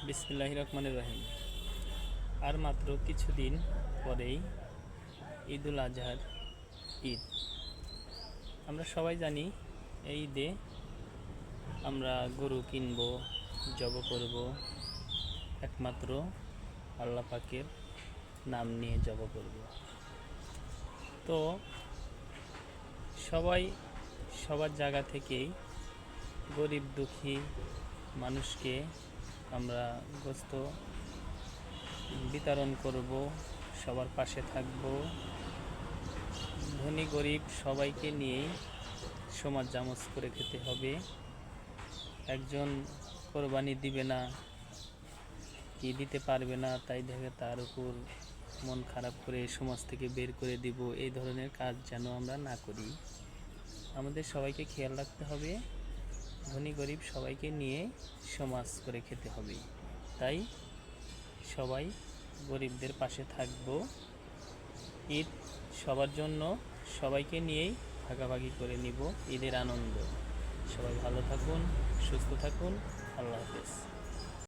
বিসমিল্লাহির রহমানির রহিম। আর মাত্র কিছুদিন পরেই ঈদুল আজহার ঈদ। আমরা সবাই জানি এই ঈদে আমরা গরু কিনবো, জব করব, একমাত্র আল্লাহ পাকের নাম নিয়ে জব করব। তো সবাই সবার জায়গা থেকেই গরিব দুঃখী মানুষকে আমরা গোস্ত বিতরণ করব, সবার পাশে থাকব। ধনী গরিব সবাইকে নিয়েই সমাজ জামজ করে খেতে হবে। একজন কোরবানি দিবে না, কি দিতে পারবে না, তাই দেখে তার উপর মন খারাপ করে সমাজ থেকে বের করে দিব, এই ধরনের কাজ যেন আমরা না করি। আমাদের সবাইকে খেয়াল রাখতে হবে, ধনী গরিব সবাইকে নিয়ে সমাজ করে খেতে হবে। তাই সবাই গরিবদের পাশে থাকব। ঈদ সবার জন্য, সবাইকে নিয়েই ভাগাভাগি করে নিব ঈদের আনন্দ। সবাই ভালো থাকুন, সুস্থ থাকুন। আল্লাহ হাফেজ।